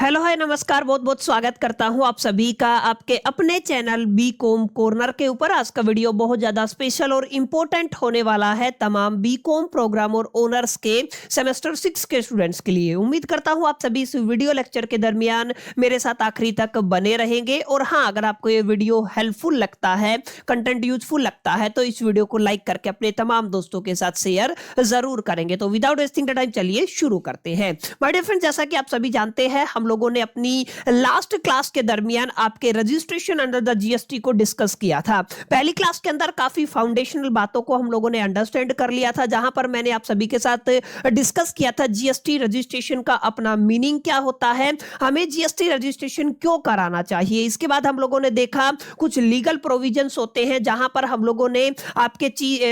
Hello hi नमस्कार, बहुत बहुत स्वागत करता हूं आप सभी का आपके अपने चैनल बीकॉम कॉर्नर के ऊपर। आज का वीडियो बहुत ज़्यादा स्पेशल और इम्पोर्टेंट होने वाला है तमाम बीकॉम प्रोग्राम और ओनर्स के सेमेस्टर 6 के स्टूडेंट्स के लिए। उम्मीद करता हूं आप सभी इस वीडियो लेक्चर के दरमियान मेरे साथ आखिरी तक बने रहेंगे। और हाँ, अगर आपको ये वीडियो हेल्पफुल लगता है, कंटेंट यूजफुल लगता है, तो इस वीडियो को लाइक करके अपने तमाम दोस्तों के साथ शेयर जरूर करेंगे। तो विदाउट वेस्टिंग द टाइम चलिए शुरू करते हैं। माय डियर फ्रेंड, जैसा कि आप सभी जानते हैं, हम लोगों ने अपनी लास्ट क्लास के दरमियान आपके रजिस्ट्रेशन अंडर द जीएसटी को डिस्कस किया था। पहली क्लास के अंदर काफी फाउंडेशनल बातों को हम लोगों ने अंडरस्टैंड कर लिया था, जहां पर मैंने आप सभी के साथ डिस्कस किया था जीएसटी रजिस्ट्रेशन का अपना मीनिंग क्या होता है, हमें जीएसटी रजिस्ट्रेशन क्यों कराना चाहिए। इसके बाद हम लोगों ने देखा कुछ लीगल प्रोविजंस होते हैं, जहां पर हम लोगों ने आपके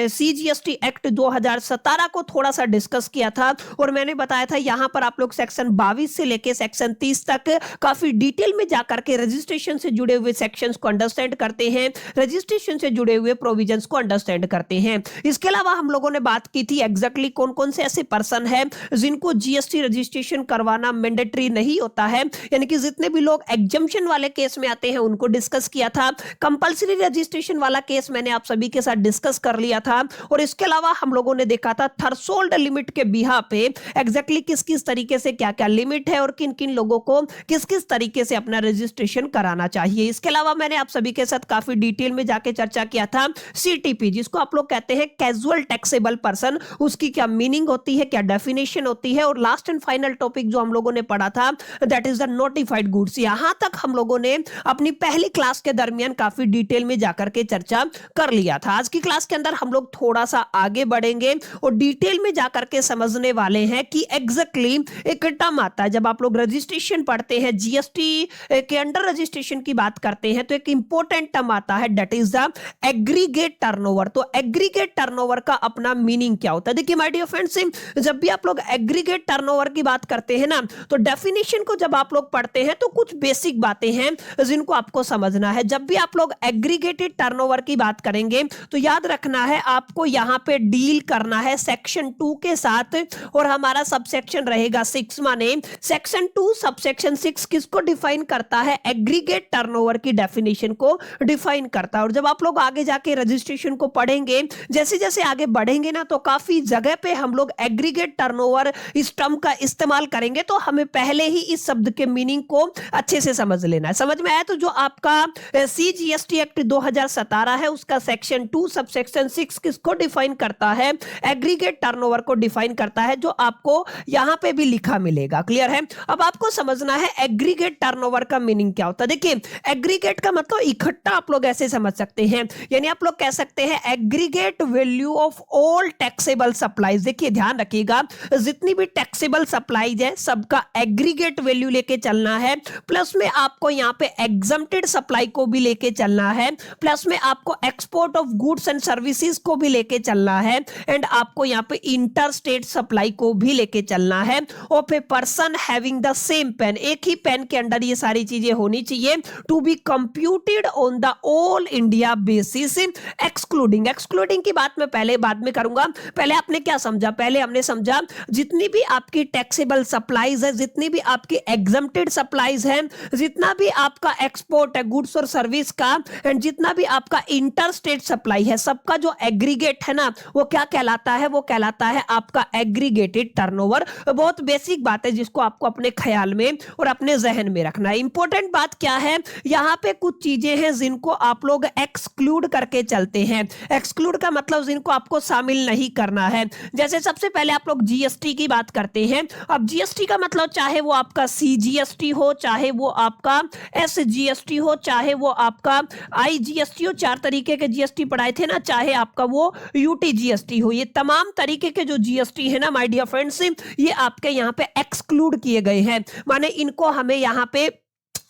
सीजीएसटी एक्ट 2017 को थोड़ा सा डिस्कस किया था। और मैंने बताया था यहां पर आप लोग सेक्शन 22 से लेके सेक्शन 30 तक काफी डिटेल में जाकर के रजिस्ट्रेशन से जुड़े हुए सेक्शंस को अंडरस्टैंड करते हैं, रजिस्ट्रेशन से जुड़े हुए प्रोविजंस को अंडरस्टैंड करते हैं। इसके अलावा हम लोगों ने बात की थी एग्जैक्टली कौन कौन से ऐसे पर्सन हैं जिनको जीएसटी रजिस्ट्रेशन करवाना मैंडेटरी नहीं होता है, यानी कि जितने भी लोग एग्जम्पशन वाले केस में आते हैं उनको डिस्कस किया था। कंपल्सरी रजिस्ट्रेशन वाला केस मैंने आप सभी के साथ डिस्कस कर लिया था। और इसके अलावा हम लोगों ने देखा था थ्रेशोल्ड लिमिट के बिहा पे एग्जैक्टली किस किस तरीके से क्या क्या लिमिट है और किन किन लोगों को किस किस तरीके से अपना रजिस्ट्रेशन कराना चाहिए। इसके अलावा मैंने आप सभी के साथ काफी डिटेल में जाके चर्चा किया था सीटीपी, जिसको आप लोग कहते हैं कैजुअल टैक्सेबल पर्सन, उसकी क्या मीनिंग होती है, क्या डेफिनेशन होती है। और लास्ट एंड फाइनल टॉपिक जो हम लोगों ने पढ़ा था that is the notified goods. यहां तक हम लोगों ने अपनी पहली क्लास के दरमियान काफी डिटेल में जाकर के चर्चा कर लिया था। आज की क्लास के अंदर हम लोग थोड़ा सा आगे बढ़ेंगे और डिटेल में जाकर के समझने वाले हैं कि एग्जैक्टली एक टर्म आता है जब आप लोग रजिस्ट्रेशन पढ़ते हैं, जीएसटी के अंडर रजिस्ट्रेशन की बात करते हैं, तो एक इंपॉर्टेंट टर्म आता है that is the aggregate turnover. तो एग्रीगेट टर्नओवर का अपना मीनिंग क्या होता है? देखिए माय डियर फ्रेंड्स, जब भी आप लोग एग्रीगेट टर्नओवर की बात करते हैं ना, तो डेफिनेशन को जब आप लोग पढ़ते हैं तो कुछ बेसिक बातें हैं जिनको आपको समझना है। जब भी आप लोग एग्रीगेटेड टर्नओवर की बात करेंगे तो याद रखना है आपको यहां पे डील करना है सेक्शन 2 के साथ, और हमारा सबसेक्शन रहेगा 6। माने सेक्शन 2 सबसेक्शन 6 किसको डिफाइन करता है? एग्रीगेट टर्नओवर की डेफिनेशन को डिफाइन करता है। और जब आप लोग आगे जाके रजिस्ट्रेशन को पढ़ेंगे, जैसे जैसे आगे बढ़ेंगे ना, तो काफी जगह पे हम लोग एग्रीगेट टर्नओवर इस टर्म का इस्तेमाल करेंगे। तो हमें पहले ही इस शब्द के मीनिंग को अच्छे से समझ लेना है। समझ में आया? तो जो आपका सीजीएसटी एक्ट 2017 है, उसका सेक्शन 2 सबसेक्शन 6 किसको डिफाइन करता है? एग्रीगेट टर्नओवर को डिफाइन करता है, जो आपको यहां पे भी लिखा मिलेगा। क्लियर है? अब आपको समझना है एग्रीगेट टर्नओवर का मीनिंग क्या होता है। देखिए एग्रीगेट का मतलब इकट्ठा आप लोग ऐसे समझ सकते हैं, यानी आप लोग कह सकते हैं aggregate value of all taxable supplies. देखिए ध्यान रखिएगा, जितनी भी टैक्सेबल सप्लाईज है सबका एग्रीगेट वैल्यू लेके चलना है। प्लस में आपको यहां पे एग्जम्प्टेड सप्लाई को भी लेके चलना है, प्लस में आपको export of goods and services को भी लेके चलना है, एंड आपको यहां पे इंटर स्टेट सप्लाई को भी लेके चलना है। और फिर person having the same pen, एक ही पेन के अंडर ये सारी चीजें होनी चाहिए। To be computed on the all India basis excluding. Excluding की बात मैं पहले बाद में करूंगा। पहले आपने क्या समझा? पहले हमने समझा जितनी भी आपकी टैक्सेबल सप्लाईज है, जितनी भी आपकी एग्जम्प्टेड सप्लाईज है, जितना भी आपका एक्सपोर्ट है गुड्स और सर्विस का, एंड जितना भी आपका इंटर स्टेट सप्लाई है, सबका जो एग्रीगेट है ना, वो क्या कहलाता है? वो कहलाता है आपका एग्रीगेटेड टर्नओवर। बहुत बेसिक बात है जिसको आपको अपने ख्याल में और अपने जहन में रखना है। इंपॉर्टेंट बात क्या है? यहां पे कुछ चीजें हैं जिनको आप लोग एक्सक्लूड करके चलते हैं। एक्सक्लूड का मतलब जिनको आपको शामिल नहीं करना है। जैसे सबसे पहले आप लोग जीएसटी की बात करते हैं। अब जीएसटी का मतलब चाहे वो आपका सीजीएसटी हो, चाहे वो आपका एसजीएसटी हो, चाहे वो आपका आईजीएसटी हो, 4 तरीके के जीएसटी पढ़ाए थे ना, चाहे आपका वो यूटीजीएसटी हो, ये तमाम तरीके के जो जीएसटी है ना माय डियर फ्रेंड्स, ये आपके यहाँ पे एक्सक्लूड किए गए हैं। माने इनको हमें यहाँ पे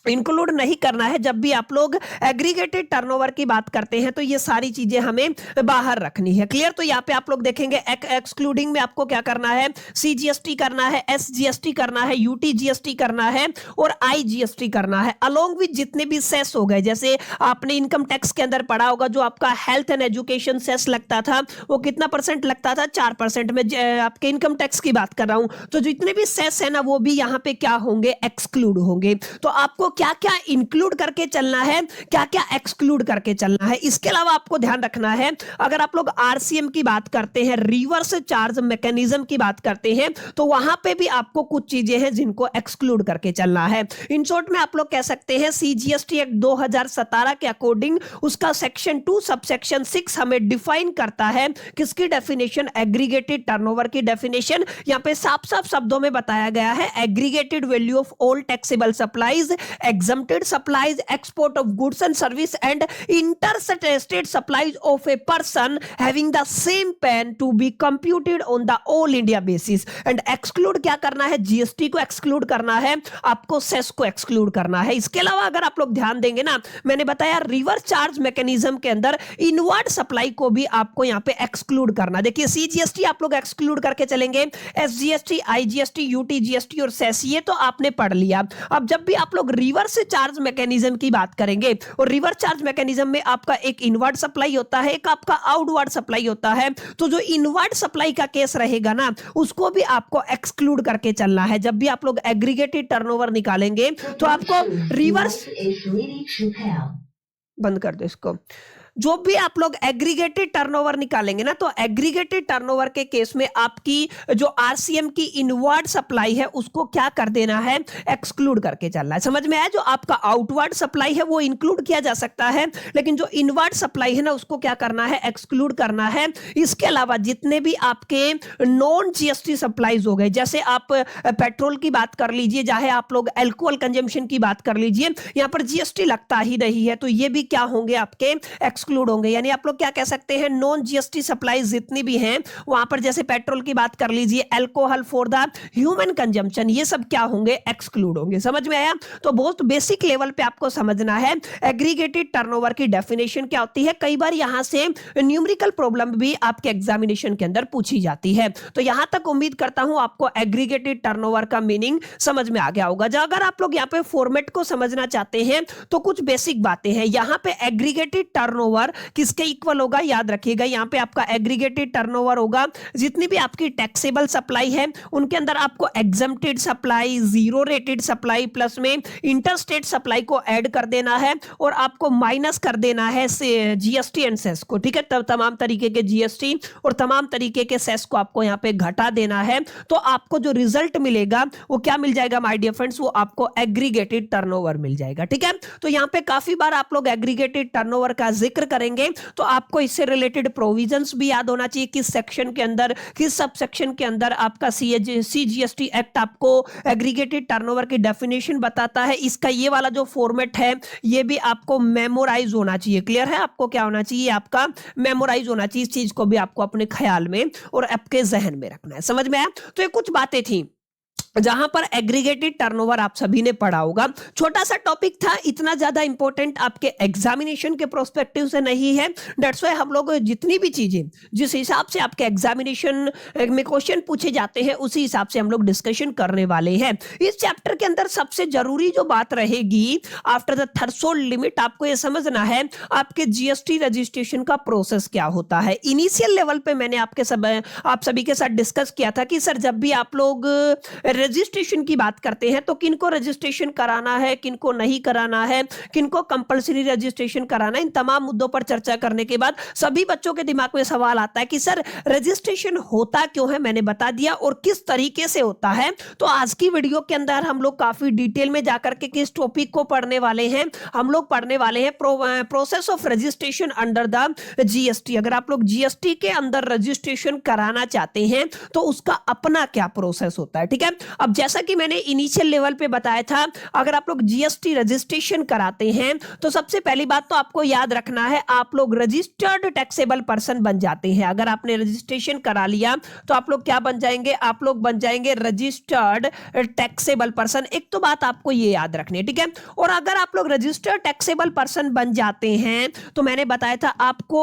इंक्लूड नहीं करना है। जब भी आप लोग एग्रीगेटेड टर्नओवर की बात करते हैं तो ये सारी चीजें हमें बाहर रखनी है। क्लियर? तो यहाँ पे आप लोग देखेंगे एक्सक्लूडिंग में आपको क्या करना है, सीजीएसटी करना है, एसजीएसटी करना है, यूटीजीएसटी करना है और आईजीएसटी करना है, अलोंग विद जितने भी सेस हो गए। जैसे आपने इनकम टैक्स के अंदर पढ़ा होगा, जो आपका हेल्थ एंड एजुकेशन सेस लगता था वो कितना परसेंट लगता था, 4%। में आपके इनकम टैक्स की बात कर रहा हूं, तो जितने भी सेस है ना वो भी यहाँ पे क्या होंगे, एक्सक्लूड होंगे। तो आपको क्या क्या इंक्लूड करके चलना है, क्या क्या एक्सक्लूड करके चलना है, इसके अलावा आपको ध्यान रखना है। अगर आप लोग आरसीएम की बात करते हैं, रिवर्स चार्ज मैकेनिज्म की बात करते हैं, तो वहां पे भी आपको कुछ चीजें हैं जिनको एक्सक्लूड करके चलना है। इन शॉर्ट में आप लोग कह सकते हैं सीजीएसटी एक्ट 2017 के अकॉर्डिंग उसका सेक्शन 2 सबसेक्शन 6 हमें डिफाइन करता है किसकी डेफिनेशन, एग्रीगेटेड टर्नओवर की डेफिनेशन। यहां पे साफ साफ शब्दों में बताया गया है, aggregated value of all taxable supplies, exempted supplies, export of goods and service and interstate supplies of a person having the same PAN to be computed on the all India basis। and exclude क्या करना है, GST को exclude करना है, आपको cess को exclude करना है। इसके अलावा अगर आप लोग ध्यान देंगे ना, मैंने बताया रिवर्स चार्ज मैकेनिज्म के अंदर इनवर्ड सप्लाई को भी आपको यहाँ पे एक्सक्लूड करना। देखिए सीजीएसटी आप लोग एक्सक्लूड करके चलेंगे, एसजीएसटी, आईजीएसटी, यूटीजीएसटी और सेस ये तो आपने पढ़ लिया। अब जब भी आप लोग रिवर्स चार्ज मैकेनिज्म की बात करेंगे, और रिवर्स चार्ज मैकेनिज्म में आपका एक इनवर्ड सप्लाई होता है, एक आपका आउटवर्ड सप्लाई होता है। तो जो इनवर्ड सप्लाई का केस रहेगा ना, उसको भी आपको एक्सक्लूड करके चलना है। जब भी आप लोग एग्रीगेटेड टर्नओवर निकालेंगे तो आपको रिवर्स, बंद कर दो इसको, जो भी आप लोग एग्रीगेटेड टर्नओवर निकालेंगे ना, तो एग्रीगेटेड टर्नओवर के केस में आपकी जो आरसीएम की इनवर्ड सप्लाई है उसको क्या कर देना है, एक्सक्लूड करके चलना है। समझ में आया? जो आपका आउटवर्ड सप्लाई है वो इंक्लूड किया जा सकता है, लेकिन जो इनवर्ड सप्लाई है ना उसको क्या करना है, एक्सक्लूड करना है। इसके अलावा जितने भी आपके नॉन जीएसटी सप्लाईज हो गए, जैसे आप पेट्रोल की बात कर लीजिए, चाहे आप लोग एल्कोहल कंजम्पशन की बात कर लीजिए, यहां पर जीएसटी लगता ही नहीं है, तो ये भी क्या होंगे, आपके एक्सक्लूड होंगे। यानी आप लोग क्या कह सकते हैं, नॉन जीएसटी सप्लाई जितनी भी हैं वहां पर, जैसे पेट्रोल की बात कर लीजिए, alcohol for the human consumption, ये सब क्या होंगे, एक्सक्लूड होंगे। समझ में आया? तो बहुत बेसिक लेवल पे आपको समझना है एग्रीगेटेड टर्नओवर की डेफिनेशन क्या होती है। कई बार यहां से न्यूमेरिकल प्रॉब्लम भी आपके एग्जामिनेशन के अंदर पूछी जाती है। तो यहां तक उम्मीद करता हूं आपको एग्रीगेटेड टर्नओवर का मीनिंग समझ में आ गया होगा। अगर आप लोग यहां पे फॉर्मेट को समझना चाहते हैं तो कुछ बेसिक बातें हैं। यहां पे एग्रीगेटेड टर्नओवर किसके इक्वल होगा, याद रखिएगा, यहां पे आपका एग्रीगेटेड टर्नओवर होगा जितनी भी आपकी टैक्सेबल सप्लाई है उनके अंदर आपको exempted supply, zero rated supply plus में इंटरस्टेट सप्लाई को ऐड कर देना है और आपको माइनस कर देना है जीएसटी एंड सेस को। ठीक है, तब तमाम तरीके के जीएसटी और तमाम तरीके के सेस को आपको यहां पे घटा देना है। तो आपको जो रिजल्ट मिलेगा वो क्या मिल जाएगा माय डियर फ्रेंड्स, वो आपको एग्रीगेटेड टर्नओवर मिल जाएगा। ठीक है, तो यहां पे काफी बार आप लोग एग्रीगेटेड टर्नओवर का जिक्र करेंगे तो आपको इससे रिलेटेड प्रोविजंस भी याद होना चाहिए, किस सेक्शन के अंदर, किस सब सेक्शन के अंदर आपका सीजीएसटी एक्ट आपको एग्रीगेटेड टर्नओवर की डेफिनेशन बताता है। इसका ये वाला जो फॉर्मेट है ये भी आपको मेमोराइज होना चाहिए। क्लियर है? आपको क्या होना चाहिए, आपका मेमोराइज होना चाहिए। इस चीज को भी आपको अपने ख्याल में और आपके जहन में रखना है। समझ में आया? तो ये कुछ बातें थी जहां पर एग्रीगेटेड टर्नओवर आप सभी ने पढ़ा होगा। छोटा सा टॉपिक था, इतना ज्यादा इंपॉर्टेंट आपके एग्जामिनेशन के प्रोस्पेक्टिव से नहीं है। दैट्स व्हाई हम लोग जितनी भी चीजें जिस हिसाब से आपके एग्जामिनेशन में क्वेश्चन पूछे जाते हैं उसी हिसाब से हम लोग डिस्कशन करने वाले हैं। इस चैप्टर के अंदर सबसे जरूरी जो बात रहेगी, आफ्टर द थ्रेशोल्ड लिमिट आपको यह समझना है आपके जीएसटी रजिस्ट्रेशन का प्रोसेस क्या होता है। इनिशियल लेवल पे मैंने आप सभी के साथ डिस्कस किया था कि सर जब भी आप लोग रजिस्ट्रेशन की बात करते हैं तो किनको रजिस्ट्रेशन कराना है, किनको नहीं कराना है, किनको कंपलसरी रजिस्ट्रेशन कराना है, इन तमाम मुद्दों पर चर्चा करने के बाद सभी बच्चों के दिमाग में सवाल आता है कि सर रजिस्ट्रेशन होता क्यों है। मैंने बता दिया और किस तरीके से होता है। तो आज की वीडियो के अंदर हम लोग काफी डिटेल में जाकर के किस टॉपिक को पढ़ने वाले हैं, हम लोग पढ़ने वाले हैं process of registration under the GST. अगर आप लोग जीएसटी के अंदर रजिस्ट्रेशन कराना चाहते हैं तो उसका अपना क्या प्रोसेस होता है। ठीक है, अब जैसा कि मैंने इनिशियल लेवल पे बताया था, अगर आप लोग जीएसटी रजिस्ट्रेशन कराते हैं तो सबसे पहली बात तो आपको याद रखना है, आप लोग रजिस्टर्ड टैक्सेबल पर्सन बन जाते हैं। अगर आपने रजिस्ट्रेशन करा लिया तो आप लोग क्या बन जाएंगे, आप लोग बन जाएंगे रजिस्टर्ड टैक्सेबल पर्सन। एक तो बात आपको ये याद रखनी है, ठीक है। और अगर आप लोग रजिस्टर्ड टैक्सेबल पर्सन बन जाते हैं तो मैंने बताया था आपको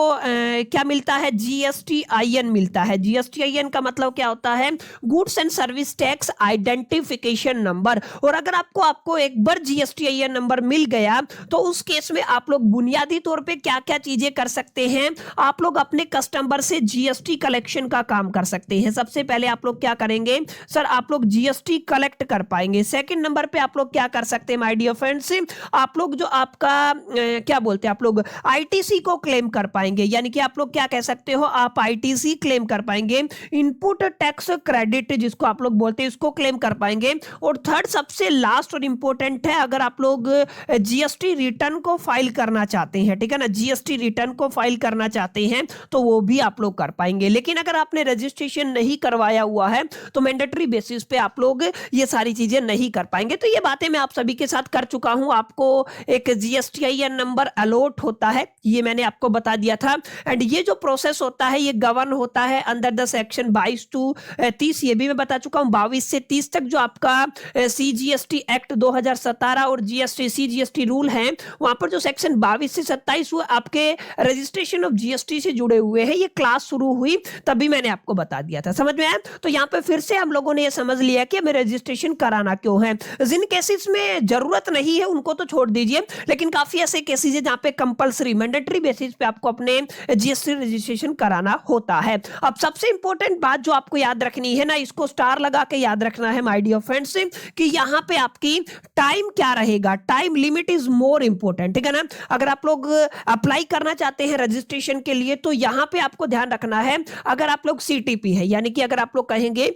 क्या मिलता है, जीएसटीआईएन मिलता है। जीएसटीआईएन का मतलब क्या होता है, goods and service tax identification number. और अगर आपको एक बार जीएसटीआईएन नंबर मिल गया तो उस केस में आप लोग बुनियादी तौर पे क्या क्या चीजें कर सकते हैं, आप लोग अपने कस्टमर से जीएसटी कलेक्शन का काम कर सकते हैं। सबसे पहले आप लोग क्या करेंगे सर, आप लोग जीएसटी कलेक्ट कर पाएंगे। सेकंड नंबर पे आप लोग क्या कर सकते हैं माय डियर फ्रेंड्स, आप लोग जो आपका क्या बोलते हैं, आप लोग आईटीसी को क्लेम कर पाएंगे। यानी कि आप लोग क्या कह सकते हो, आप आईटीसी क्लेम कर पाएंगे। इनपुट टैक्स क्रेडिट जिसको आप लोग बोलते हैं उसको क्लेम कर पाएंगे। और थर्ड सबसे लास्ट और इंपॉर्टेंट है, अगर आप लोग जीएसटी रिटर्न को फाइल करना चाहते हैं, ठीक है ना, जीएसटी रिटर्न को फाइल करना चाहते हैं तो वो भी आप लोग कर पाएंगे। लेकिन अगर आपने रजिस्ट्रेशन नहीं करवाया हुआ है तो मैंडेटरी बेसिस पे आप लोग ये सारी चीजें नहीं कर पाएंगे। तो ये बातें मैं आप सभी के साथ कर चुका हूं। आपको एक जीएसटीआईएन नंबर अलॉट होता है, ये मैंने आपको बता दिया था। एंड ये जो प्रोसेस होता है ये गवर्न होता है अंडर द सेक्शन 22 to 30, ये भी मैं बता चुका हूं। 22 से 30 तक जो आपका सीजीएसटी एक्ट 2017 और जीएसटी सीजीएसटी रूल है, वहां पर जो सेक्शन 22 से 27 वो आपके रजिस्ट्रेशन ऑफ जीएसटी से जुड़े हुए हैं। ये क्लास शुरू हुई तभी मैंने आपको बता दिया था, समझ में आया। तो यहाँ पे फिर से हम लोगों ने ये समझ लिया कि हमें रजिस्ट्रेशन कराना क्यों है। जिन केसेस में जरूरत नहीं है उनको तो छोड़ दीजिए, लेकिन काफी ऐसे केसेस है जहां पे कंपलसरी मैंडेटरी बेसिस पे आपको अपने जीएसटी रजिस्ट्रेशन कराना होता है। अब सबसे इंपॉर्टेंट बात जो आपको याद रखनी है ना, इसको स्टार लगा के याद रखना है माय डियर फ्रेंड्स, कि यहाँ पे आपकी टाइम क्या रहेगा, time limit is more important, ठीक है ना। अगर आप लोग अप्लाई करना चाहते हैं रजिस्ट्रेशन के लिए तो यहाँ पे आपको ध्यान रखना है, अगर आप लोग सीटीपी है, यानी कि अगर आप लोग कहेंगे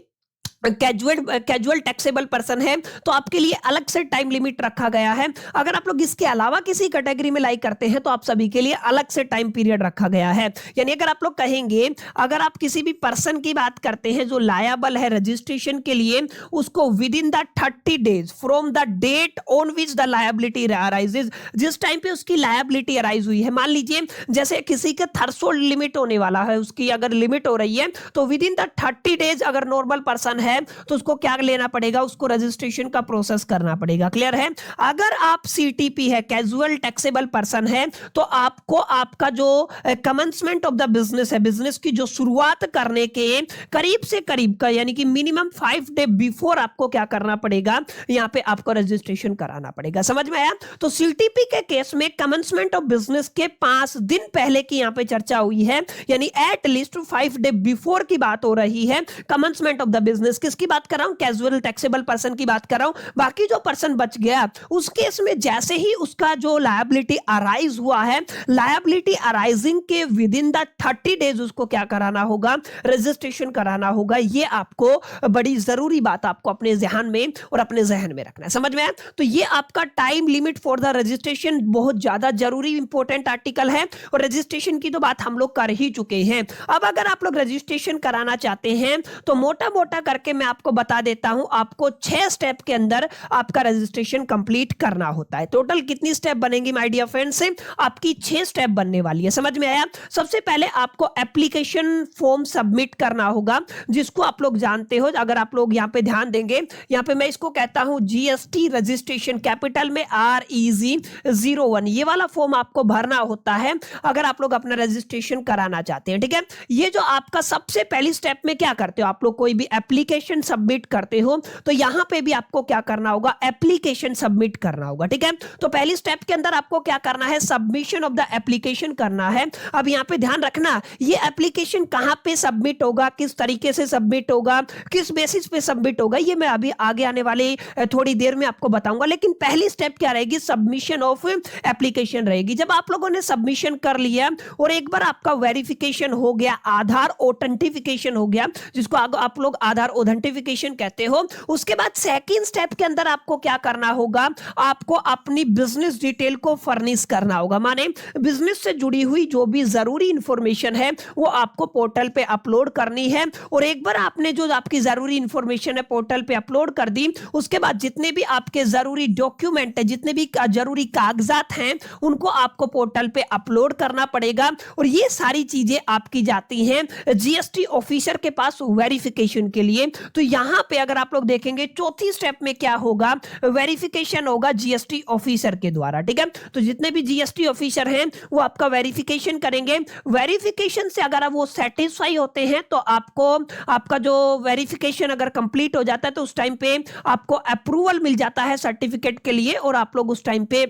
कैजुअल टैक्सेबल पर्सन है तो आपके लिए अलग से टाइम लिमिट रखा गया है। अगर आप लोग इसके अलावा किसी कैटेगरी में लाइक करते हैं तो आप सभी के लिए अलग से टाइम पीरियड रखा गया है। यानी अगर आप लोग कहेंगे, अगर आप किसी भी पर्सन की बात करते हैं जो लायबल है रजिस्ट्रेशन के लिए, उसको within the 30 days from the date on which the liability arises, जिस टाइम पे उसकी लायबिलिटी अराइज हुई है, मान लीजिए जैसे किसी का थ्रेशोल्ड लिमिट होने वाला है, उसकी अगर लिमिट हो रही है तो विद इन द 30 डेज अगर नॉर्मल पर्सन है तो उसको क्या लेना पड़ेगा, उसको रजिस्ट्रेशन का प्रोसेस करना पड़ेगा। क्लियर है। अगर आप सीटीपी है, कैजुअल टैक्सेबल पर्सन है, तो आपको आपका जो कमेंसमेंट ऑफ द बिजनेस है, बिजनेस की जो शुरुआत करने के करीब से करीब का यानी कि मिनिमम 5 डे बिफोर आपको क्या करना पड़ेगा, यहां पे आपको रजिस्ट्रेशन कराना पड़ेगा। समझ में आया। तो सीटीपी के केस में कमेंसमेंट ऑफ बिजनेस के 5 दिन पहले की यहां पे चर्चा हुई है, यानी एट लीस्ट 5 डे बिफोर की बात हो रही है कमेंसमेंट ऑफ द बिजनेस। किसकी बात कर रहा हूं, कैजुअल टैक्सेबल पर्सन की बात कर रहा हूं। बाकी जो पर्सन बच गया उस केस में जैसे ही उसका जो लायबिलिटी अराइज हुआ है, लायबिलिटी अराइजिंग के विद इन द 30 डेज उसको क्या कराना होगा, रजिस्ट्रेशन कराना होगा। ये आपको बड़ी जरूरी बात आपको अपने ध्यान में और अपने जहन में रखना है। समझ में आया। तो ये आपका time limit for the registration बहुत ज्यादा जरूरी इंपॉर्टेंट आर्टिकल है, और रजिस्ट्रेशन की तो बात हम लोग कर ही चुके हैं। अब अगर आप लोग रजिस्ट्रेशन कराना चाहते हैं तो मोटा मोटा करके मैं आपको बता देता हूं, आपको 6 स्टेप के अंदर आपका रजिस्ट्रेशन कंप्लीट करना होता है। टोटल कितनी स्टेप बनेंगी माय डियर फ्रेंड्स, आपकी 6 स्टेप बनने वाली है। समझ में आया। सबसे पहले आपको एप्लीकेशन फॉर्म सबमिट करना होगा, जिसको आप लोग जानते हो। अगर आप लोग यहां पे ध्यान देंगे, यहां पे मैं इसको कहता हूं जीएसटी रजिस्ट्रेशन, कैपिटल में REG01, ये वाला फॉर्म आपको भरना होता है अगर आप लोग अपना रजिस्ट्रेशन कराना चाहते हैं। ठीक है। ये जो आपका सबसे पहली स्टेप में क्या करते हो, आप लोग कोई भी एप्लीकेशन सबमिट करते हो तो यहां पे भी आपको क्या करना होगा, एप्लीकेशन सबमिट करना होगा। ठीक है। तो पहली स्टेप के अंदर आपको क्या करना है, सबमिशन ऑफ द एप्लीकेशन करना है। अब यहां पे ध्यान रखना, ये एप्लीकेशन कहां पे सबमिट होगा, किस तरीके से सबमिट होगा, किस बेसिस पे सबमिट होगा, ये मैं अभी आगे आने वाले थोड़ी देर में आपको बताऊंगा। लेकिन पहली स्टेप क्या रहेगी, सबमिशन ऑफ एप्लीकेशन रहेगी। जब आप लोगों ने सबमिशन कर लिया और एक बार आपका वेरिफिकेशन हो गया, आधार ऑथेंटिफिकेशन हो गया, जिसको आप लोग आधार ऑथेंटिफिकेशन कहते हो। उसके बाद सेकंड स्टेप के अंदर आपको क्या करना होगा, आपको अपनी बिजनेस डिटेल को फर्निश करना होगा, माने बिजनेस से जुड़ी हुई जो भी जरूरी इंफॉर्मेशन है वो आपको पोर्टल पे अपलोड करनी है। और एक बार आपने जो आपकी जरूरी इंफॉर्मेशन है पोर्टल पे अपलोड कर दी, उसके बाद जितने भी आपके जरूरी डॉक्यूमेंट है, जितने भी जरूरी कागजात हैं, उनको आपको पोर्टल पे अपलोड करना पड़ेगा। और ये सारी चीजें आपकी जाती हैं जीएसटी ऑफिसर के पास वेरिफिकेशन के लिए। तो यहां पे अगर आप लोग देखेंगे चौथी स्टेप में क्या होगा, वेरिफिकेशन होगा जीएसटी ऑफिसर के द्वारा, ठीक है। तो जितने भी जीएसटी ऑफिसर हैं वो आपका वेरिफिकेशन करेंगे। वेरिफिकेशन से अगर आप वो सेटिस्फाई होते हैं तो आपको आपका जो वेरिफिकेशन अगर कंप्लीट हो जाता है तो उस टाइम पे आपको अप्रूवल मिल जाता है सर्टिफिकेट के लिए, और आप लोग उस टाइम पे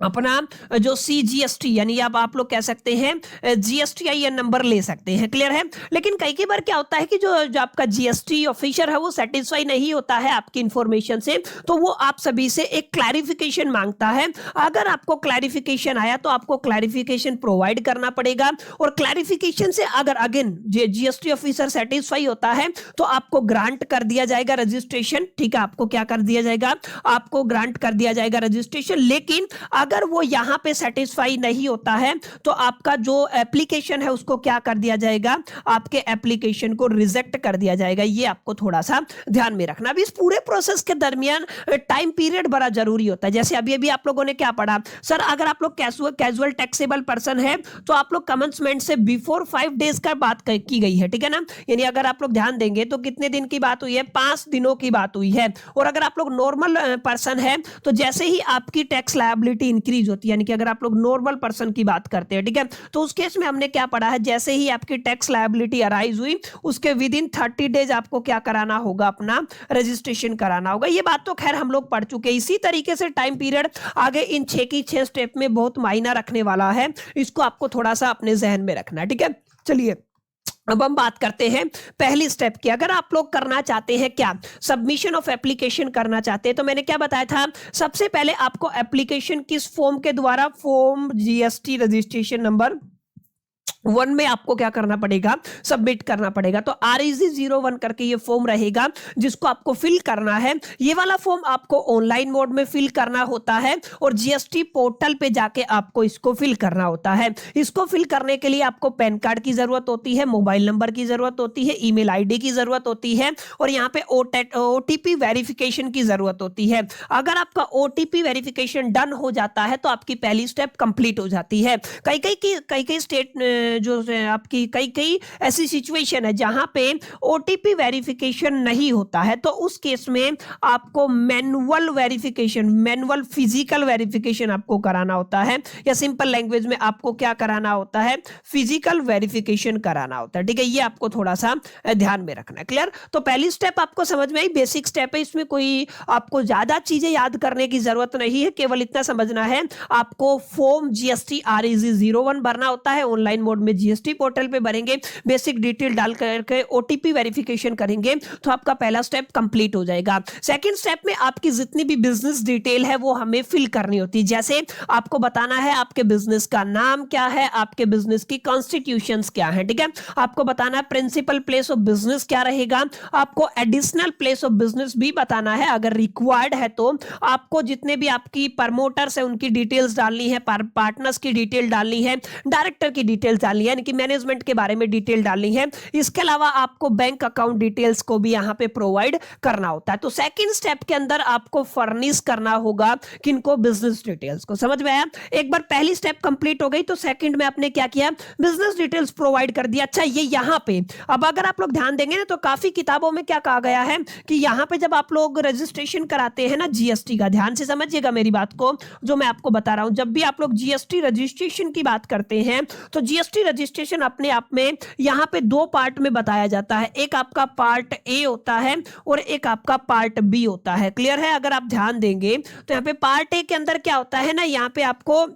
अपना जो CGST यानी अब आप लोग कह सकते हैं GSTIN नंबर ले सकते हैं। क्लियर है। लेकिन कई बार क्या होता है कि जो आपका जीएसटी ऑफिसर है वो सेटिस्फाई नहीं होता है आपकी इंफॉर्मेशन से, तो वो आप सभी से एक क्लैरिफिकेशन मांगता है। अगर आपको क्लैरिफिकेशन आया तो आपको क्लैरिफिकेशन प्रोवाइड करना पड़ेगा, और क्लैरिफिकेशन से अगर अगेन जीएसटी ऑफिसर सेटिस्फाई होता है तो आपको ग्रांट कर दिया जाएगा रजिस्ट्रेशन, ठीक है। आपको क्या कर दिया जाएगा, आपको ग्रांट कर दिया जाएगा रजिस्ट्रेशन। लेकिन अगर वो यहां पे सेटिस्फाई नहीं होता है तो आपका जो एप्लीकेशन है उसको क्या कर दिया जाएगा, आपके एप्लीकेशन को रिजेक्ट कर दिया जाएगा। ये आपको थोड़ा सा ध्यान में रखना। अभी इस पूरे प्रोसेस के दरमियान टाइम पीरियड बड़ा जरूरी होता है। जैसे अभी अभी आप लोगों ने क्या पढ़ा, सर अगर आप लोग कैजुअल टैक्सेबल पर्सन है तो आप लोग कमेंसमेंट से बिफोर 5 डेज का बात की गई है, ठीक है ना। यानी अगर आप लोग ध्यान देंगे तो कितने दिन की बात हुई है, 5 दिनों की बात हुई है। और अगर आप लोग नॉर्मल पर्सन है तो जैसे ही आपकी टैक्स लायबिलिटी इंक्रीज होती है, यानी कि अगर आप लोग नॉर्मल पर्सन की बात करते हैं, ठीक है, तो उस केस में हमने क्या पढ़ा है, जैसे ही आपकी टैक्स लायबिलिटी अराइज हुई उसके विद इन 30 डेज आपको क्या कराना होगा, अपना रजिस्ट्रेशन कराना होगा। ये बात तो खैर हम लोग पढ़ चुके हैं। इसी तरीके से टाइम पीरियड आगे इन 6 की 6 स्टेप में बहुत मायना रखने वाला है, इसको आपको थोड़ा सा अपने जहन में रखना है, ठीक है। चलिए अब हम बात करते हैं पहली स्टेप की। अगर आप लोग करना चाहते हैं क्या, सबमिशन ऑफ एप्लीकेशन करना चाहते हैं, तो मैंने क्या बताया था, सबसे पहले आपको एप्लीकेशन किस फॉर्म के द्वारा, फॉर्म जीएसटी रजिस्ट्रेशन नंबर 1 में आपको क्या करना पड़ेगा, सबमिट करना पड़ेगा। तो REG01 करके ये फॉर्म रहेगा जिसको आपको फिल करना है। ये वाला फॉर्म आपको ऑनलाइन मोड में फिल करना होता है और जीएसटी पोर्टल पे जाके आपको इसको फिल करना होता है। इसको फिल करने के लिए आपको पैन कार्ड की जरूरत होती है, मोबाइल नंबर की जरूरत होती है, ईमेल आईडी की जरूरत होती है, और यहाँ पे OTP वेरिफिकेशन की जरूरत होती है। अगर आपका OTP वेरिफिकेशन डन हो जाता है तो आपकी पहली स्टेप कंप्लीट हो जाती है। कई स्टेट जो आपकी कई ऐसी सिचुएशन है जहां पे ओटीपी वेरिफिकेशन नहीं होता है, तो उस केस में आपको manual verification, manual physical verification आपको कराना होता है, या सिंपल लैंग्वेज में आपको क्या कराना होता है, फिजिकल वेरिफिकेशन कराना होता है, ठीक है। ये आपको थोड़ा सा ध्यान में रखना है। क्लियर। तो पहली स्टेप आपको समझ में आई, बेसिक स्टेप है, इसमें कोई आपको ज्यादा चीजें याद करने की जरूरत नहीं है, केवल इतना समझना है आपको फॉर्म जीएसटी REG01 भरना होता है, ऑनलाइन मोड में जीएसटी पोर्टल पे भरेंगे, बेसिक डिटेल डाल करके ओटीपी वेरिफिकेशन करेंगे तो आपका पहला स्टेप कंप्लीट हो जाएगा। सेकंड स्टेप में आपकी जितनी भी बिजनेस डिटेल है वो हमें फिल करनी होती है। जैसे आपको बताना है आपके बिजनेस का नाम क्या है, आपके बिजनेस की कॉन्स्टिट्यूशंस क्या है, ठीक है। आपको बताना है प्रिंसिपल प्लेस ऑफ बिजनेस क्या रहेगा, आपको एडिशनल प्लेस ऑफ बिजनेस भी बताना है अगर रिक्वायर्ड है तो। आपको जितने भी आपकी प्रमोटर्स है उनकी डिटेल्स डालनी है, पार्टनर्स की डिटेल डालनी है, डायरेक्टर की डिटेल्स डालनी है, यानी कि मैनेजमेंट के बारे में डिटेल डालनी है। इसके अलावा आपको बैंक अकाउंट डिटेल्स को भी यहां पे प्रोवाइड करना होता है। तो सेकंड स्टेप के अंदर आपको फर्निश करना होगा किनको, बिजनेस डिटेल्स को। समझ में आया। एक बार पहली स्टेप कंप्लीट हो गई तो सेकंड में आपने क्या किया, बिजनेस डिटेल्स प्रोवाइड कर दिया। अच्छा ये यहां पे अब अगर आप लोग ध्यान देंगे ना तो काफी किताबों में क्या कहा गया है कि यहां पे जब आप लोग रजिस्ट्रेशन कराते हैं ना जीएसटी का, ध्यान से समझिएगा मेरी बात को जो मैं आपको बता रहा हूं। जब भी आप लोग जीएसटी रजिस्ट्रेशन की बात करते हैं तो जीएसटी रजिस्ट्रेशन अपने आप में यहां पे 2 पार्ट में बताया जाता है, एक आपका पार्ट ए होता है और एक आपका पार्ट बी होता है। क्लियर है। अगर आप ध्यान देंगे तो यहां पे पार्ट ए के अंदर क्या होता है ना, यहां पे आपको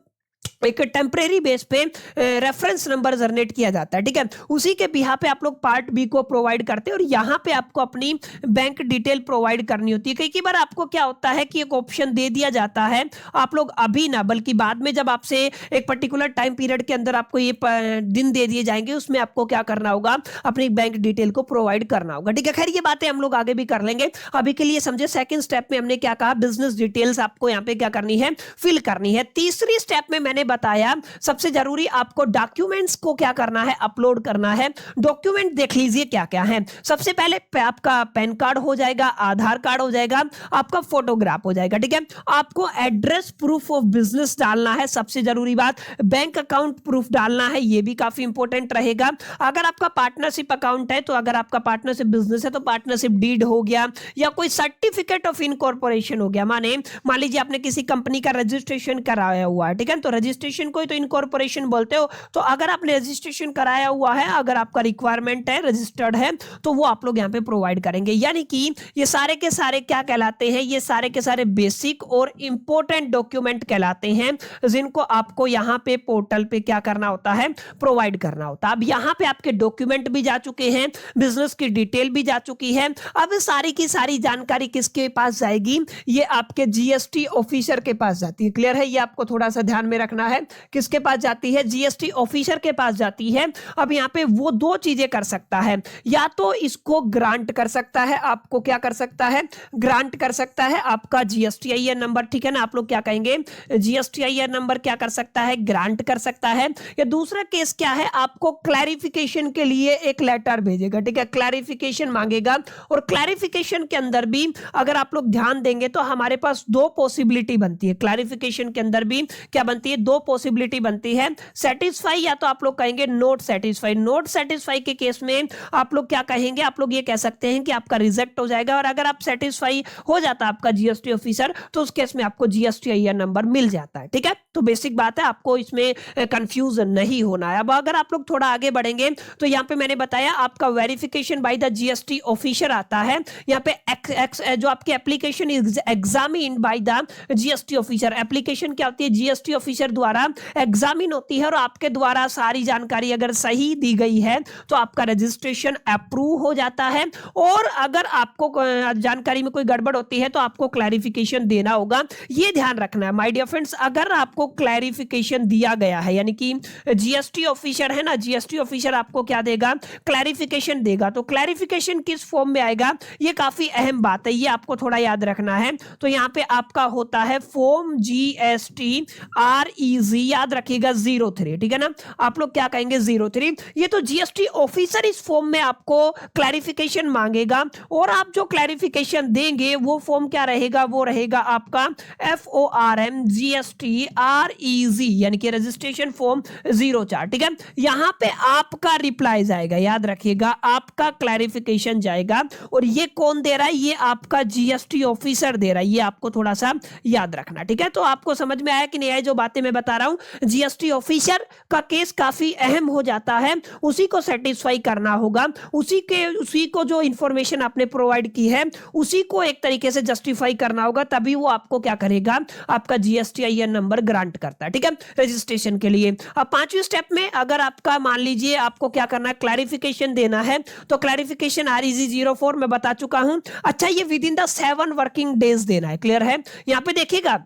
एक टेम्परेरी बेस पे रेफरेंस नंबर जनरेट किया जाता है, ठीक है। उसी के बिहा पे आप लोग पार्ट बी को प्रोवाइड करते हैं और यहाँ पे आपको अपनी बैंक डिटेल प्रोवाइड करनी होती है। कई बार आपको क्या होता है कि एक ऑप्शन दे दिया जाता है, आप लोग अभी ना बल्कि बाद में जब आपसे एक पर्टिकुलर टाइम पीरियड के अंदर आपको ये दिन दे दिए जाएंगे, उसमें आपको क्या करना होगा, अपनी बैंक डिटेल को प्रोवाइड करना होगा, ठीक है। खैर ये बातें हम लोग आगे भी कर लेंगे, अभी के लिए समझे सेकंड स्टेप में हमने क्या कहा, बिजनेस डिटेल्स आपको यहाँ पे क्या करनी है, फिल करनी है। तीसरी स्टेप में मैंने बताया सबसे जरूरी आपको डॉक्यूमेंट्स को क्या करना है, अपलोड करना है। डॉक्यूमेंट देख लीजिए क्या क्या है। सबसे पहले आपका पैन कार्ड हो जाएगा, आधार कार्ड हो जाएगा, आपका फोटोग्राफ हो जाएगा, ठीक है। आपको एड्रेस प्रूफ ऑफ बिजनेस डालना है, सबसे जरूरी बात। बैंक अकाउंट प्रूफ डालना है, ये भी काफी इंपॉर्टेंट रहेगा। अगर आपका पार्टनरशिप अकाउंट है तो अगर आपका पार्टनरशिप बिजनेस है तो पार्टनरशिप डीड हो गया या कोई सर्टिफिकेट ऑफ इनकॉर्पोरेशन हो गया। मान लीजिए आपने किसी कंपनी का रजिस्ट्रेशन कराया हुआ है, ठीक है, तो रजिस्ट्रेशन को तो इनकॉर्पोरेशन बोलते हो। तो अगर आपने रजिस्ट्रेशन कराया हुआ है, अगर आपका रिक्वायरमेंट है, रजिस्टर्ड है, तो वो आप लोग यहाँ पे प्रोवाइड करेंगे। यानी कि ये सारे के सारे क्या कहलाते हैं, ये सारे के सारे बेसिक और इंपॉर्टेंट डॉक्यूमेंट कहलाते हैं, जिनको आपको यहाँ पे पोर्टल पे क्या करना होता है, प्रोवाइड करना होता है। अब यहाँ पे आपके डॉक्यूमेंट भी जा चुके हैं, बिजनेस की डिटेल भी जा चुकी है। अब सारी की सारी जानकारी किसके पास जाएगी, ये आपके जीएसटी ऑफिसर के पास जाती है। क्लियर है, ये आपको थोड़ा सा ध्यान में रखना है। किसके पास जाती है, जीएसटी ऑफिसर के पास जाती है। अब यहाँ पे वो दो चीजें कर सकता है, या तो इसको ग्रांट कर सकता है, आपको क्या कर सकता है, ग्रांट कर सकता है आपका जीएसटीआईएन नंबर, ठीक है ना, आप लोग क्या कहेंगे, जीएसटीआईएन नंबर क्या कर सकता है, ग्रांट कर सकता है। या दूसरा केस क्या है, आपको क्लैरिफिकेशन के लिए एक लेटर भेजेगा, ठीक है, क्लैरिफिकेशन मांगेगा। और क्लैरिफिकेशन के अंदर भी अगर आप लोग ध्यान देंगे तो हमारे पास दो पॉसिबिलिटी बनती है। क्लैरिफिकेशन के अंदर भी क्या बनती है, दो पॉसिबिलिटी बनती है, सेटिस्फाई या तो आप लोग कहेंगे नोट सेटिस्फाई। नोट सेटिस्फाई के केस में आप लोग क्या कहेंगे, आप लोग ये कह सकते हैं कि आपका रिजेक्ट हो जाएगा। और अगर आप सेटिस्फाई हो जाता आपका जीएसटी ऑफिसर तो उस केस में आपको जीएसटीआईएन नंबर मिल जाता है, ठीक है। तो बेसिक बात है, आपको इसमें कंफ्यूजन नहीं होना है। अब अगर आप लोग थोड़ा आगे बढ़ेंगे तो यहाँ पे मैंने बताया आपका verification by the GST officer आता है। यहाँ पे जो आपकी application is examined by the GST officer. Application क्या होती है, जीएसटी ऑफिसर द्वारा एग्जामिन होती है और आपके द्वारा सारी जानकारी अगर सही दी गई है तो आपका रजिस्ट्रेशन अप्रूव हो जाता है। और अगर आपको जानकारी में कोई गड़बड़ होती है तो आपको क्लैरिफिकेशन देना होगा। ये ध्यान रखना है माय डियर फ्रेंड्स, अगर आपको क्लैरिफिकेशन दिया गया है, यानी कि जीएसटी ऑफिसर है ना, जीएसटी ऑफिसर आपको क्या देगा, क्लैरिफिकेशन देगा। तो क्लैरिफिकेशन किस फॉर्म में आएगा, ये काफी अहम बात है, ये आपको थोड़ा याद रखना है। तो यहाँ पे आपका होता है फॉर्म जीएसटी आरईजी, याद रखिएगा 03, ठीक है ना, आप लोग क्या कहेंगे 03। ये तो जीएसटी ऑफिसर इस फॉर्म में आपको क्लैरिफिकेशन मांगेगा और आप जो क्लैरिफिकेशन देंगे वो फॉर्म क्या रहेगा, वो रहेगा आपका FORM GST REZ, यानी कि रजिस्ट्रेशन फॉर्म 04, ठीक है। यहां पे आपका रिप्लाई जाएगा, याद रखिएगा आपका क्लैरिफिकेशन जाएगा। और ये कौन दे रहा है, ये आपका जीएसटी ऑफिसर दे रहा है, ये आपको थोड़ा सा याद रखना, ठीक है। तो आपको समझ में आया कि नहीं आया जो बातें मैं बता रहा हूं, जीएसटी ऑफिसर का केस काफी अहम हो जाता है, उसी को सेटिस्फाई करना होगा, उसी को जो इंफॉर्मेशन आपने प्रोवाइड की है उसी को एक तरीके से जस्टिफाई करना होगा, तभी वो आपको क्या करेगा, आपका जीएसटीआईएन नंबर ग्रांट करता है, ठीक है, रजिस्ट्रेशन के लिए। अब पांचवी स्टेप में अगर आपका मान लीजिए आपको क्या करना है, क्लैरिफिकेशन देना है, तो क्लैरिफिकेशन REZ 04 मैं बता चुका हूं। अच्छा, ये with in the 7 working days देना है, क्लियर है। यहां पे देखिएगा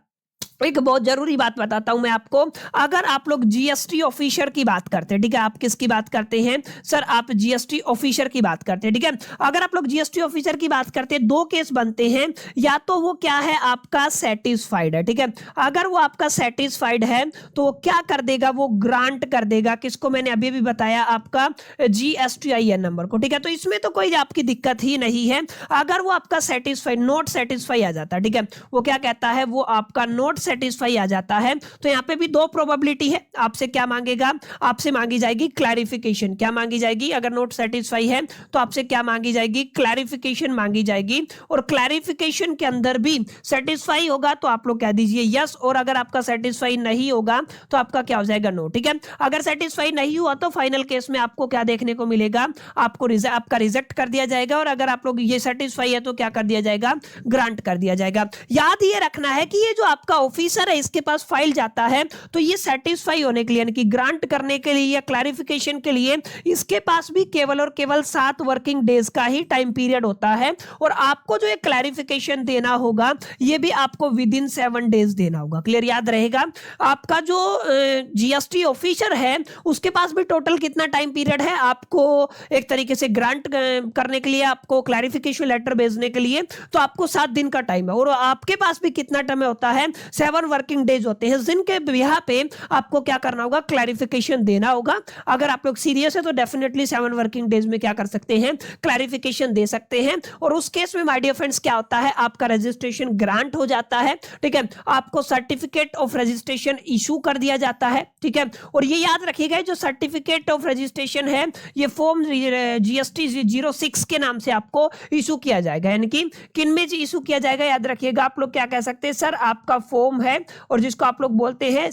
एक बहुत जरूरी बात बताता हूं मैं आपको, अगर आप लोग जीएसटी ऑफिसर की बात करते हैं, ठीक है, आप किसकी बात करते हैं सर, आप जीएसटी ऑफिसर की बात करते हैं, ठीक है। अगर आप लोग जीएसटी ऑफिसर की बात करते हैं, दो केस बनते हैं, या तो वो क्या है आपका सेटिस्फाइड है, ठीक है। अगर वो आपका सेटिस्फाइड है तो क्या कर देगा, वो ग्रांट कर देगा, किसको, मैंने अभी भी बताया आपका जीएसटीआईएन नंबर को, ठीक है। तो इसमें तो कोई आपकी दिक्कत ही नहीं है। अगर वो आपका सेटिस्फाइड नोट सेटिस्फाई आ जाता है, ठीक है, वो क्या कहता है, वो आपका नोट सेटिस्फाई आ जाता है, तो यहां पे भी दो प्रोबेबिलिटी है, आपसे क्या मांगेगा, आपसे मांगी जाएगी क्लैरिफिकेशन, क्या मांगी जाएगी, अगर नोट सेटिस्फाई है तो आपसे क्या मांगी जाएगी, क्लैरिफिकेशन मांगी जाएगी। और क्लैरिफिकेशन के अंदर भी सेटिस्फाई होगा तो आप लोग कह दीजिए यस, और अगर आपका सेटिस्फाई नहीं होगा तो आपका क्या हो जाएगा, नो, ठीक है। अगर सेटिस्फाई नहीं हुआ तो फाइनल केस में आपको क्या देखने को मिलेगा, आपको आपका रिजेक्ट कर दिया जाएगा, और अगर आप लोग ये सेटिस्फाई है तो क्या कर दिया जाएगा, ग्रांट कर दिया जाएगा। याद ये रखना है कि ये जो आपका ऑफिसर है इसके पास फाइल जाता है तो ये सेटिस्फाई होने के लिए यानी कि ग्रांट करने के लिए या क्लैरिफिकेशन के लिए इसके पास भी केवल और केवल 7 वर्किंग डेज का ही टाइम पीरियड होता है और आपको जो एक क्लैरिफिकेशन देना होगा ये भी आपको विद इन 7 डेज देना होगा। क्लियर, याद रहेगा। आपका जो जीएसटी ऑफिसर है उसके पास भी टोटल कितना टाइम पीरियड है आपको एक तरीके से ग्रांट करने के लिए, आपको क्लैरिफिकेशन लेटर भेजने के लिए, तो आपको 7 दिन का टाइम है और आपके पास भी कितना टाइम होता है 7 वर्किंग डेज होते हैं जिनके बिहाफ पे आपको क्या करना होगा, क्लैरिफिकेशन देना होगा। अगर आप लोग सीरियस है तो डेफिनेटली 7 वर्किंग डेज में क्या कर सकते हैं, क्लैरिफिकेशन दे सकते हैं और उस केस में माय डियर फ्रेंड्स क्या होता है, आपका रजिस्ट्रेशन ग्रांट हो जाता है। ठीक है, आपको सर्टिफिकेट ऑफ रजिस्ट्रेशन इशू कर दिया जाता है। ठीक है, और ये याद रखिएगा जो सर्टिफिकेट ऑफ रजिस्ट्रेशन है ये फॉर्म जीएसटी 06 के नाम से आपको इशू किया जाएगा, यानी कि किन में इशू किया जाएगा याद रखिएगा। आप लोग क्या कह सकते हैं, सर आपका फॉर्म है और जिसको आप लोग बोलते हैं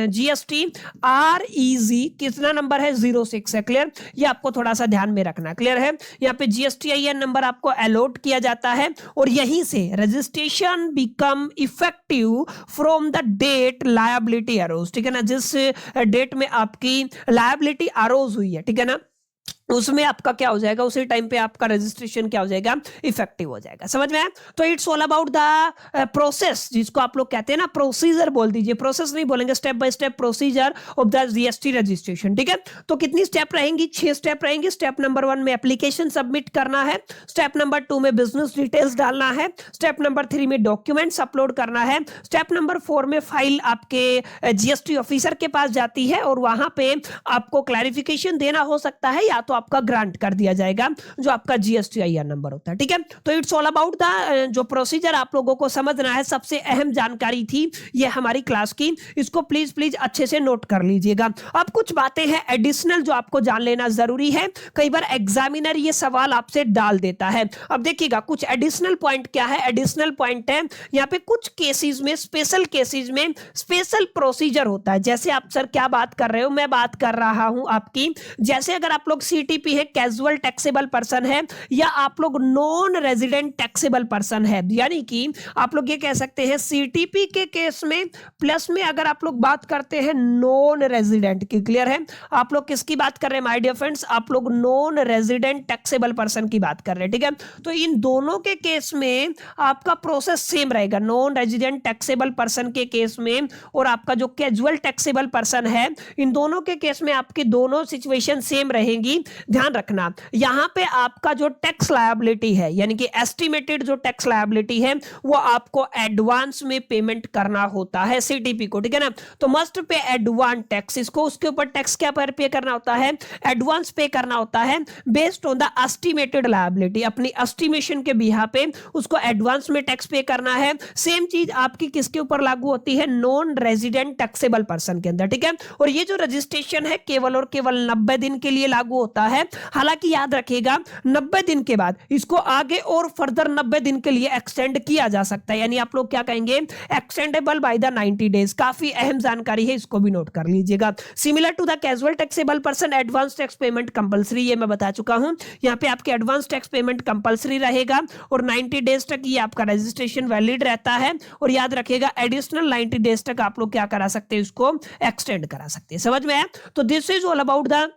जीएसटी REG कितना नंबर है, 06 है। क्लियर, ये आपको थोड़ा सा ध्यान में रखना। क्लियर है, यहाँ पे GSTIN नंबर आपको अलॉट किया जाता है और यहीं से registration become effective from the date liability arose. ठीक है ना, जिस डेट में आपकी लायबिलिटी अरोज हुई है, ठीक है ना, उसमें आपका क्या हो जाएगा, उसी टाइम पे आपका रजिस्ट्रेशन क्या हो जाएगा, इफेक्टिव हो जाएगा। समझ में आया? तो it's all about the process, जिसको आप लोग कहते हैं ना प्रोसीजर बोल दीजिए, प्रोसेस नहीं बोलेंगे, step by step procedure of the GST registration. ठीक है, तो कितनी स्टेप रहेंगी, 6 स्टेप रहेंगी। स्टेप नंबर 1 में एप्लीकेशन सबमिट करना है, स्टेप नंबर 2 में बिजनेस डिटेल्स डालना है, स्टेप नंबर 3 में डॉक्यूमेंट्स अपलोड करना है, स्टेप नंबर 4 में फाइल आपके जीएसटी ऑफिसर के पास जाती है और वहां पे आपको क्लैरिफिकेशन देना हो सकता है या तो आपका ग्रांट कर दिया जाएगा जो आपका GSTIN नंबर होता है। ठीक है, तो इट्स ऑल अबाउट द जो प्रोसीजर आप लोगों को समझना है, सबसे अहम जानकारी थी ये हमारी क्लास की, इसको प्लीज प्लीज अच्छे से नोट कर लीजिएगा। अब कुछ बातें हैं एडिशनल जो आपको जान लेना जरूरी है, कई बार एग्जामिनर ये सवाल आपसे डाल देता है। अब देखिएगा कुछ एडिशनल पॉइंट क्या है, एडिशनल पॉइंट है यहाँ पे कुछ केसेस में, स्पेशल केसेस में स्पेशल प्रोसीजर होता है। जैसे आप सर क्या बात कर रहे हो, मैं बात कर रहा हूं आपकी, जैसे अगर आप लोग CTP है, कैजुअल टैक्सेबल पर्सन है, या आप लोग नॉन रेजिडेंट टैक्सेबल पर्सन है, यानी कि आप लोग ये कह सकते हैं CTP के केस में प्लस में अगर आप लोग बात करते हैं नॉन रेजिडेंट की। क्लियर है, आप लोग किसकी बात कर रहे हैं माय डियर फ्रेंड्स, आप लोग नॉन रेजिडेंट टैक्सेबल पर्सन की बात कर रहे हैं। ठीक है, तो इन दोनों के केस में आपका प्रोसेस सेम रहेगा, नॉन रेजिडेंट टैक्सेबल पर्सन के केस में और आपका जो कैजुअल टैक्सेबल पर्सन है, इन दोनों के केस में आपकी दोनों सिचुएशन सेम रहेंगी। ध्यान रखना यहां पे आपका जो टैक्स लायबिलिटी है, यानी कि एस्टिमेटेड जो टैक्स लायबिलिटी है वो आपको एडवांस में पेमेंट करना होता है CTP को। ठीक है ना, तो मस्ट पे एडवांस टैक्स, इसको उसके ऊपर टैक्स क्या पर पे करना होता है, एडवांस पे करना होता है based on the estimated liability, अपनी एस्टिमेशन के बिहाफ पे उसको एडवांस में टैक्स पे करना है। सेम चीज आपकी किसके ऊपर लागू होती है, नॉन रेजिडेंट टैक्सेबल पर्सन के अंदर। ठीक है, और ये जो रजिस्ट्रेशन है केवल और केवल 90 दिन के लिए लागू होता है। हालांकि याद रखिएगा 90 दिन के बाद इसको आगे और फर्दर 90 दिन के लिए एक्सटेंड किया जा सकता है, यानी आप लोग क्या कहेंगे, एक्सटेंडेबल बाय द 90 डेज। काफी अहम जानकारी है, इसको भी नोट कर लीजिएगा। Similar to the casual taxable person advance tax payment compulsory, ये मैं बता चुका हूं। यहां पे आपके एडवांस टैक्स पेमेंट कंपलसरी रहेगा और 90 डेज तक ये आपका रजिस्ट्रेशन वैलिड रहता है। और याद रखिएगा एडिशनल 90 डेज तक आप लोग क्या करा सकते हैं, इसको एक्सटेंड करा सकते हैं। समझ में आया? तो this is all about the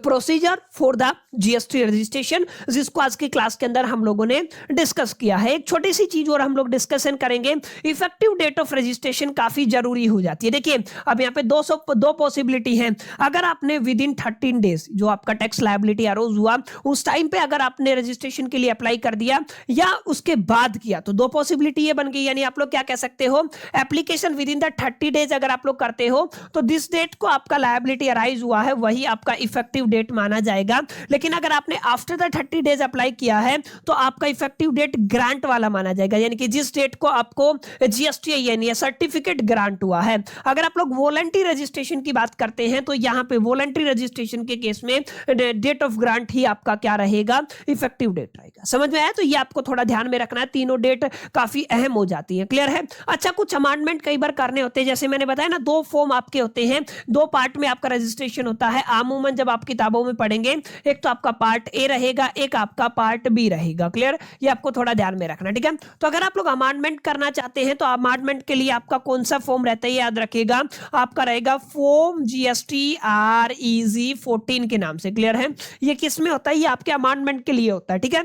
procedure for the GST registration, जिसको आज की क्लास के अंदर हम लोगों ने डिस्कस किया है। एक छोटी सी चीज और हम लोग डिस्कशन करेंगे, इफेक्टिव डेट ऑफ रजिस्ट्रेशन काफी जरूरी हो जाती है। देखिए अब यहाँ पे दो पॉसिबिलिटी है, अगर आपने विद इन 13 डेज जो आपका टैक्स लायबिलिटी अरोज हुआ उस टाइम पे अगर आपने रजिस्ट्रेशन के लिए अप्लाई कर दिया या उसके बाद किया तो दो पॉसिबिलिटी ये बन गई, यानी आप लोग क्या कह सकते हो, application with in the 30 days अगर आप लोग करते हो तो दिस डेट को आपका लायबिलिटी अराइज हुआ है वही आपका इफेक्टिव डेट माना जाएगा। लेकिन अगर आपने आफ्टर द 30 डेज अप्लाई किया है तो आपका इफेक्टिव डेट ग्रांट वाला माना जाएगा, यानी कि जिस डेट को आपको GSTIN या सर्टिफिकेट ग्रांट हुआ है। अगर आप लोग वॉलंटरी रजिस्ट्रेशन की बात करते हैं तो यहां पे वॉलंटरी रजिस्ट्रेशन के केस में डेट ऑफ ग्रांट ही आपका क्या रहेगा, इफेक्टिव डेट रहेगा। समझ में आया? तो ये आपको थोड़ा ध्यान में रखना है, तीनों डेट काफी अहम हो जाती है। क्लियर है? अच्छा, कुछ अमेंडमेंट कई बार करने होते हैं, जैसे मैंने बताया ना 2 फॉर्म आपके होते हैं, 2 पार्ट में आपका रजिस्ट्रेशन होता है। आमूमन जब जब आप किताबों में पढ़ेंगे, एक तो आपका पार्ट ए रहेगा, एक आपका पार्ट बी रहेगा। क्लियर? ये आपको थोड़ा ध्यान में रखना, ठीक है। तो अगर आप लोग अमेंडमेंट करना चाहते हैं तो अमेंडमेंट के लिए आपका कौन सा फॉर्म रहता है याद रखिएगा, आपका रहेगा फॉर्म GST-REG 14 के नाम से। क्लियर है? ये किस में होता है? ये आपके अमेंडमेंट के लिए होता है, ठीक है।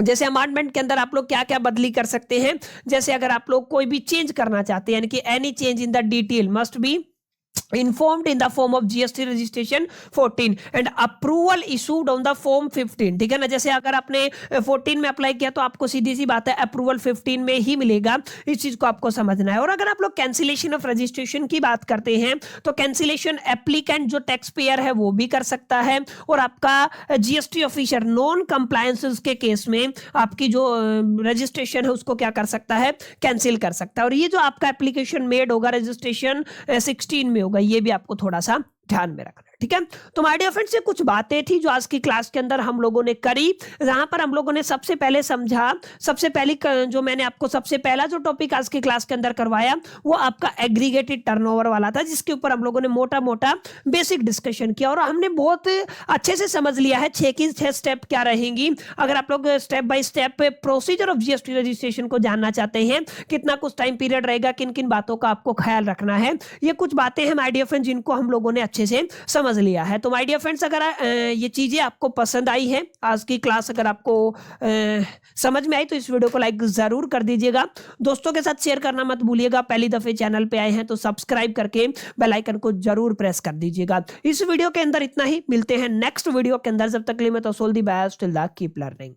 जैसे अमेंडमेंट के अंदर आप लोग क्या क्या बदली कर सकते हैं, जैसे अगर आप लोग कोई भी चेंज करना चाहते हैं, यानी कि any change in the detail must be informed in the form of GST registration 14 and approval issued on the form 15। ठीक है ना? जैसे अगर आपने 14 में अप्लाई किया तो आपको सीधी सी बात है अप्रूवल 15 में ही मिलेगा। इस चीज को आपको समझना है। और अगर आप लोग कैंसिलेशन ऑफ रजिस्ट्रेशन की बात करते हैं तो कैंसिलेशन एप्लीकेंट जो टैक्स पेयर है वो भी कर सकता है, और आपका GST ऑफिसर नॉन कंप्लायंस के केस में आपकी जो रजिस्ट्रेशन है उसको क्या कर सकता है, कैंसिल कर सकता है। और ये जो आपका एप्लीकेशन मेड होगा रजिस्ट्रेशन 16 में होगा, ये भी आपको थोड़ा सा ध्यान में रखना है, ठीक है। तो माय डियर फ्रेंड्स, ये कुछ बातें थी जो आज की क्लास के अंदर हम लोगों ने करी, जहां पर हम लोगों ने सबसे पहले समझा, सबसे पहली जो मैंने आपको सबसे पहला जो टॉपिक आज की क्लास के अंदर करवाया वो आपका एग्रीगेटेड टर्नओवर वाला था, जिसके ऊपर हम लोगों ने मोटा मोटा बेसिक डिस्कशन किया और हमने बहुत अच्छे से समझ लिया है 6 की 6 स्टेप क्या रहेंगी। अगर आप लोग step by step procedure of GST registration को जानना चाहते हैं, कितना कुछ टाइम पीरियड रहेगा, किन किन बातों का आपको ख्याल रखना है, ये कुछ बातें हैं माय डियर फ्रेंड्स जिनको हम लोगों ने अच्छे से समझ लिया है। तो माय डियर फ्रेंड्स, अगर ये चीजें आपको पसंद आई है, आज की क्लास अगर आपको समझ में आई तो इस वीडियो को लाइक जरूर कर दीजिएगा, दोस्तों के साथ शेयर करना मत भूलिएगा। पहली दफे चैनल पे आए हैं तो सब्सक्राइब करके बेल आइकन को जरूर प्रेस कर दीजिएगा। इस वीडियो के अंदर इतना ही, मिलते हैं नेक्स्ट वीडियो के अंदर। जब तक के लिए मैं तो all the best, till the keep learning.